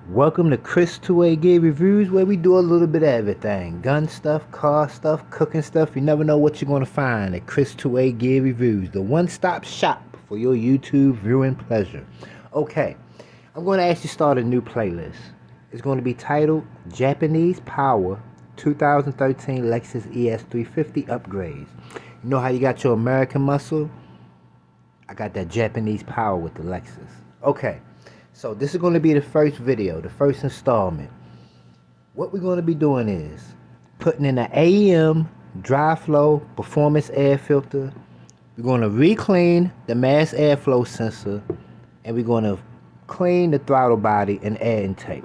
Welcome to Chris 2A Gear Reviews, where we do a little bit of everything. Gun stuff, car stuff, cooking stuff. You never know what you're going to find at Chris 2A Gear Reviews, the one-stop shop for your YouTube viewing pleasure. Okay, I'm going to actually start a new playlist. It's going to be titled Japanese Power 2013 Lexus ES 350 Upgrades. You know how you got your American muscle? I got that Japanese power with the Lexus. Okay. So this is going to be the first video, the first installment. What we're going to be doing is putting in an AEM dry flow performance air filter. We're going to re-clean the mass airflow sensor, and we're going to clean the throttle body and air intake.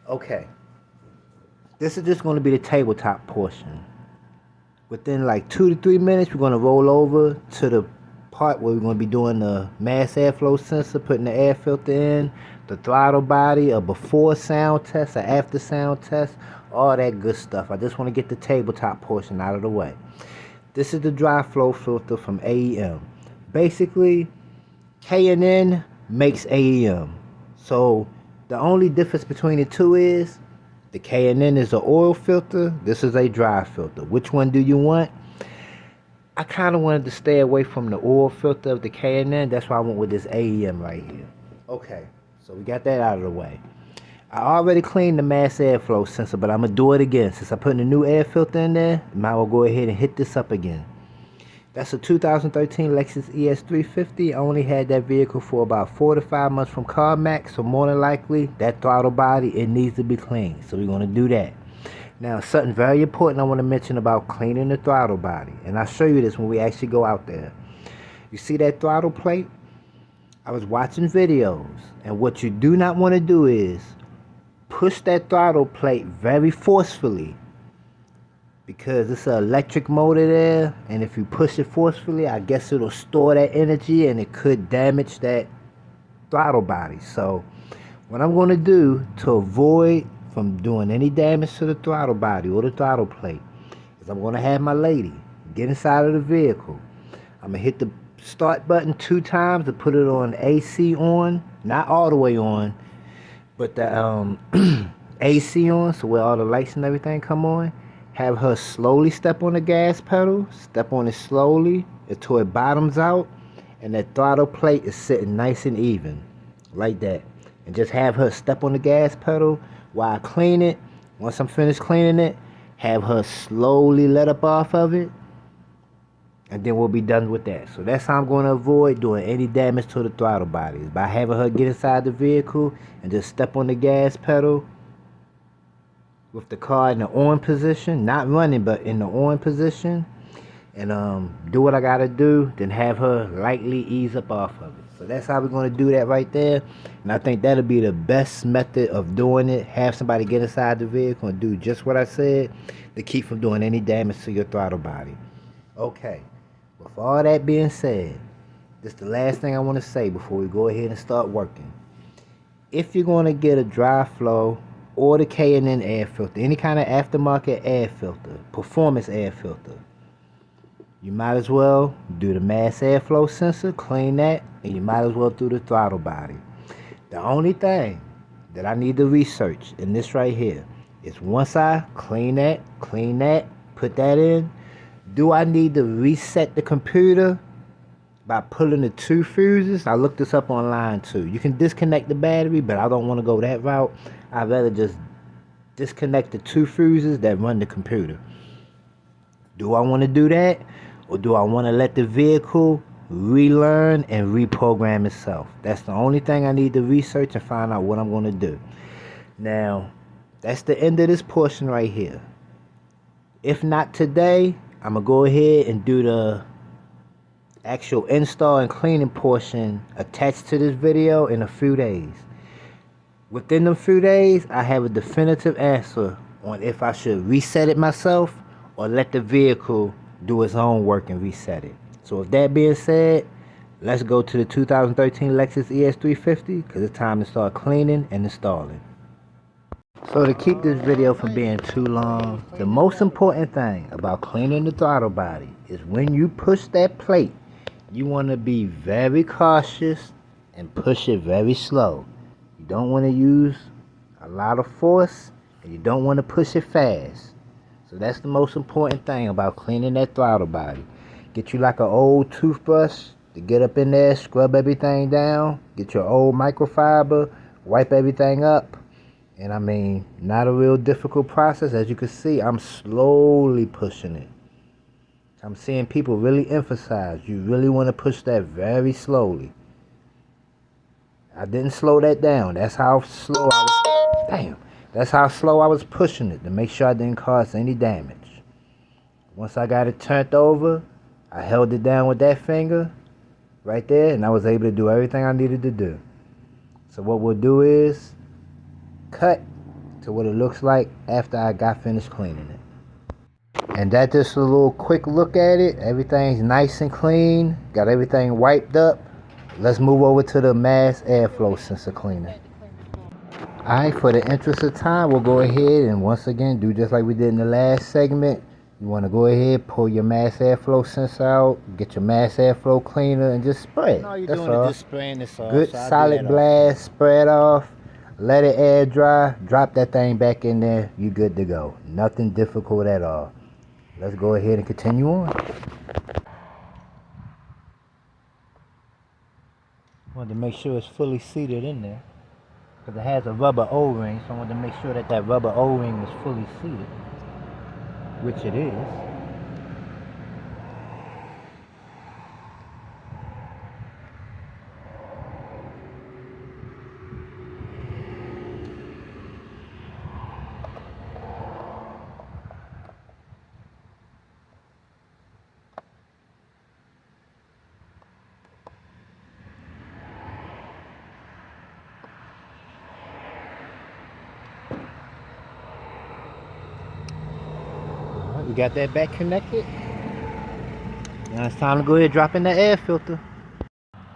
Okay, this is just going to be the tabletop portion. Within like 2 to 3 minutes, we're going to roll over to the part where we're going to be doing the mass airflow sensor, putting the air filter in, the throttle body, a before sound test, an after sound test, all that good stuff. I just want to get the tabletop portion out of the way. This is the dry flow filter from AEM. Basically, K&N makes AEM. So the only difference between the two is the K&N is an oil filter, this is a dry filter. Which one do you want? I kind of wanted to stay away from the oil filter of the K&N. That's why I went with this AEM right here. Okay, so we got that out of the way. I already cleaned the mass airflow sensor, but I'm going to do it again. Since I put a new air filter in there, I might as well go ahead and hit this up again. That's a 2013 Lexus ES 350. I only had that vehicle for about 4 to 5 months from CarMax, so more than likely, that throttle body, it needs to be cleaned. So we're going to do that. Now, something very important I want to mention about cleaning the throttle body. And I'll show you this when we actually go out there. You see that throttle plate? I was watching videos. And what you do not want to do is push that throttle plate very forcefully. Because it's an electric motor there. And if you push it forcefully, I guess it'll store that energy. And it could damage that throttle body. So, what I'm going to do to avoid from doing any damage to the throttle body or the throttle plate is I'm going to have my lady get inside of the vehicle. I'm going to hit the start button 2 times to put it on AC on, not all the way on, but the AC on, so where all the lights and everything come on. Have her slowly step on the gas pedal, step on it slowly until it bottoms out, and that throttle plate is sitting nice and even like that. And just have her step on the gas pedal while I clean it. Once I'm finished cleaning it, have her slowly let up off of it, and then we'll be done with that. So that's how I'm going to avoid doing any damage to the throttle body, by having her get inside the vehicle and just step on the gas pedal with the car in the on position, not running but in the on position, and do what I gotta do, then have her lightly ease up off of it. So that's how we're going to do that right there. And I think that'll be the best method of doing it. Have somebody get inside the vehicle and do just what I said to keep from doing any damage to your throttle body. Okay, with all that being said, this is the last thing I want to say before we go ahead and start working. If you're going to get a dry flow or the K&N air filter, any kind of aftermarket air filter, performance air filter, you might as well do the mass airflow sensor, clean that, and you might as well do the throttle body. The only thing that I need to research in this right here is once I clean that, put that in, do I need to reset the computer by pulling the 2 fuses? I looked this up online too. You can disconnect the battery, but I don't want to go that route. I'd rather just disconnect the 2 fuses that run the computer. Do I want to do that? Or do I want to let the vehicle relearn and reprogram itself? That's the only thing I need to research and find out what I'm going to do. Now, that's the end of this portion right here. If not today, I'm going to go ahead and do the actual install and cleaning portion attached to this video in a few days. Within the few days, I have a definitive answer on if I should reset it myself or let the vehicle do its own work and reset it. So with that being said, let's go to the 2013 Lexus ES 350 because it's time to start cleaning and installing. So to keep this video from being too long, the most important thing about cleaning the throttle body is when you push that plate, you want to be very cautious and push it very slow. You don't want to use a lot of force, and you don't want to push it fast. So that's the most important thing about cleaning that throttle body. Get you like an old toothbrush to get up in there, scrub everything down, get your old microfiber, wipe everything up. And I mean, not a real difficult process. As you can see, I'm slowly pushing it. I'm seeing people really emphasize, you really want to push that very slowly. I didn't slow that down. That's how slow I was. Damn. That's how slow I was pushing it to make sure I didn't cause any damage. Once I got it turned over, I held it down with that finger right there, and I was able to do everything I needed to do. So what we'll do is cut to what it looks like after I got finished cleaning it. And that's just a little quick look at it. Everything's nice and clean. Got everything wiped up. Let's move over to the mass airflow sensor cleaner. Alright, for the interest of time, we'll go ahead and once again do just like we did in the last segment. You want to go ahead, pull your mass airflow sensor out, get your mass airflow cleaner, and just spray it. That's all. Just spraying this off. Good solid blast, spray it off, let it air dry, drop that thing back in there, you good to go. Nothing difficult at all. Let's go ahead and continue on. Wanted to make sure it's fully seated in there, because it has a rubber O-ring, so I wanted to make sure that that rubber O-ring is fully seated, which it is. We got that back connected. Now it's time to go ahead and drop in the air filter.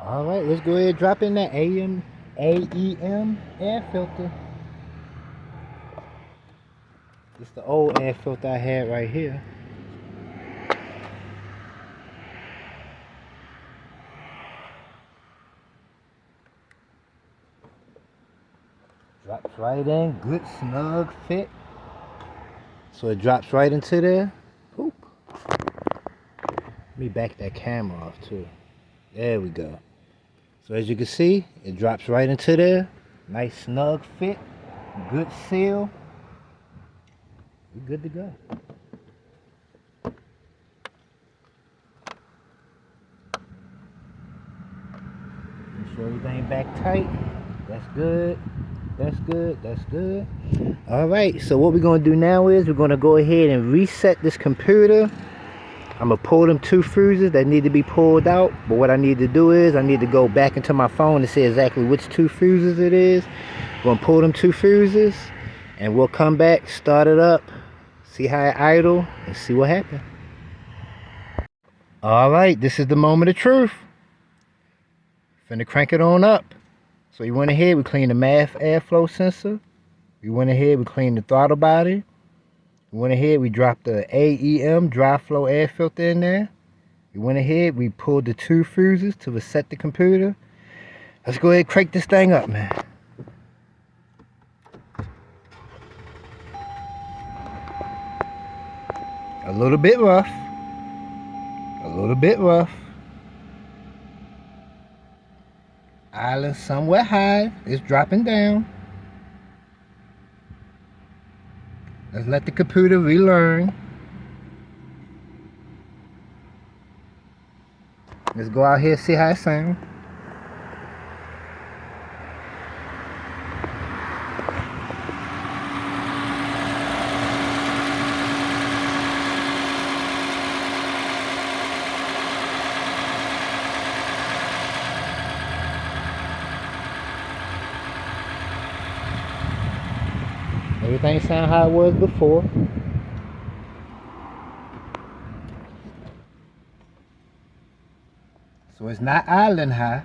Alright, let's go ahead and drop in that AEM air filter. It's the old air filter I had right here. Drops right in, good snug fit. So it drops right into there. Oop. Let me back that camera off too. There we go. So as you can see, it drops right into there. Nice snug fit. Good seal. We're good to go. Make sure everything back tight. That's good. That's good. That's good. Alright, so what we're going to do now is we're going to go ahead and reset this computer. I'm going to pull them two fuses that need to be pulled out. But what I need to do is I need to go back into my phone to see exactly which two fuses it is. I'm going to pull them two fuses and we'll come back, start it up, see how it idle, and see what happens. Alright, this is the moment of truth. Finna crank it on up. So you went ahead, we cleaned the MAF airflow sensor. We went ahead, we cleaned the throttle body. We went ahead, we dropped the AEM dry flow air filter in there. We went ahead, we pulled the two fuses to reset the computer. Let's go ahead and crank this thing up, man. A little bit rough. A little bit rough. Island somewhat high. It's dropping down. Let's let the computer relearn. Let's go out here and see how it sounds. Everything sound how it was before. So it's not island high.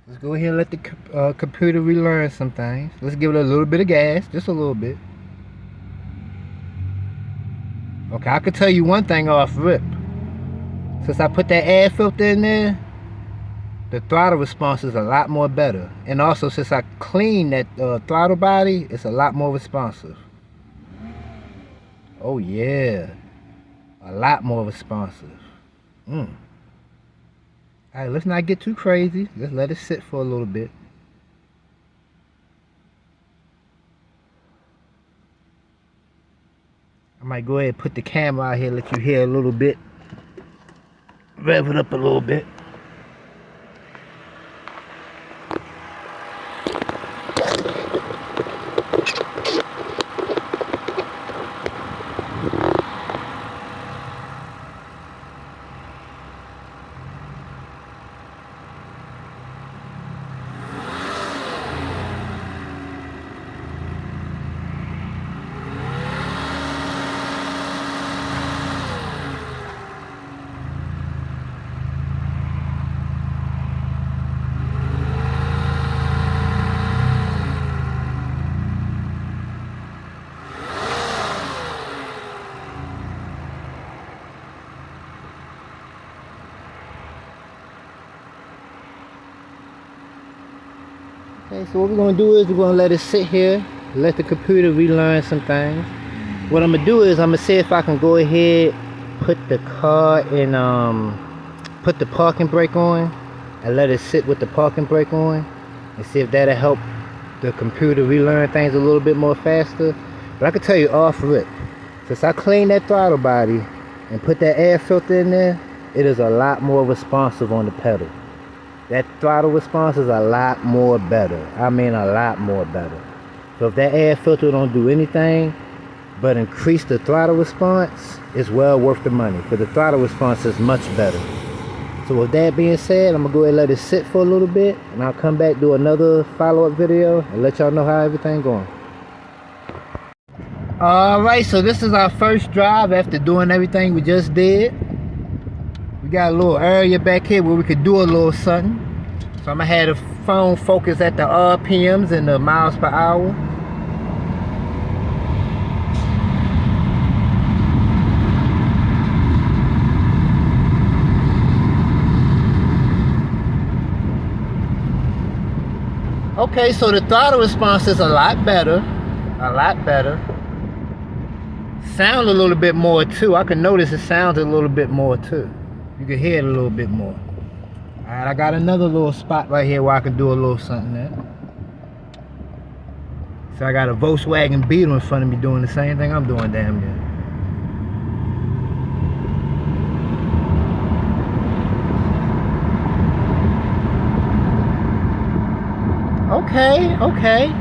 Let's go ahead and let the computer relearn some things. Let's give it a little bit of gas, just a little bit. Okay, I could tell you one thing off rip. Since I put that air filter in there, the throttle response is a lot more better. And also, since I cleaned that throttle body, it's a lot more responsive. Oh yeah, a lot more responsive. Alright, let's not get too crazy. Let's let it sit for a little bit. I might go ahead and put the camera out here, let you hear a little bit. Rev it up a little bit. Okay, so what we're going to do is we're going to let it sit here, let the computer relearn some things. What I'm going to do is I'm going to see if I can go ahead, put the car in, put the parking brake on and let it sit with the parking brake on and see if that'll help the computer relearn things a little bit more faster. But I can tell you off rip, since I cleaned that throttle body and put that air filter in there, it is a lot more responsive on the pedal. That throttle response is a lot more better. I mean a lot more better. So if that air filter don't do anything but increase the throttle response, it's well worth the money, because the throttle response is much better. So with that being said, I'm gonna go ahead and let it sit for a little bit, and I'll come back, do another follow-up video and let y'all know how everything going. Alright, so this is our first drive after doing everything we just did. We got a little area back here where we could do a little something. So I'm gonna have the phone focus at the RPMs and the miles per hour. Okay, so the throttle response is a lot better. A lot better. Sound a little bit more too. I can notice it sounds a little bit more too. You can hear it a little bit more. Alright, I got another little spot right here where I can do a little something at. So I got a Volkswagen Beetle in front of me doing the same thing I'm doing damn near. Okay, okay.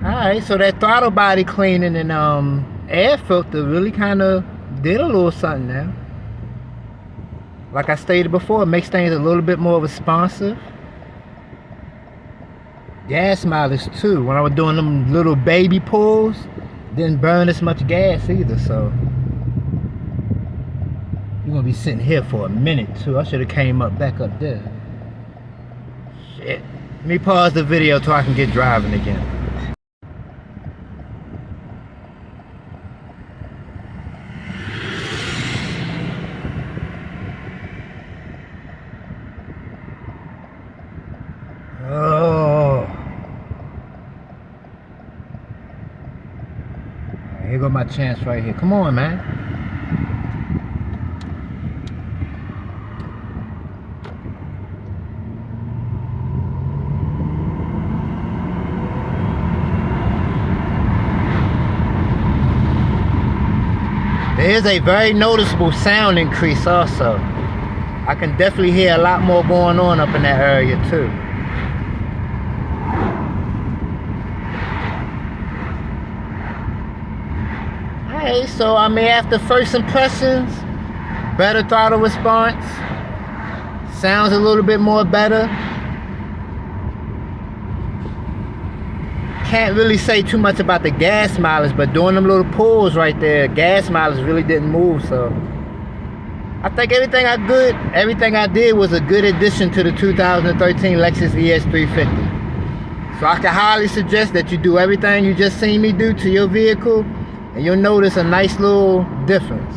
Alright, so that throttle body cleaning and air filter really kind of did a little something now. Like I stated before, it makes things a little bit more responsive. Gas mileage too. When I was doing them little baby pulls, didn't burn as much gas either, so you're gonna be sitting here for a minute too. I should have came up back up there. Shit. Let me pause the video so I can get driving again. Oh. Here go my chance right here. Come on, man. There is a very noticeable sound increase also. I can definitely hear a lot more going on up in that area too. Alright, so I mean, after first impressions, better throttle response, sounds a little bit more better. Can't really say too much about the gas mileage, but doing them little pulls right there, gas mileage really didn't move. So I think everything I did was a good addition to the 2013 Lexus ES 350. So I can highly suggest that you do everything you just seen me do to your vehicle, and you'll notice a nice little difference.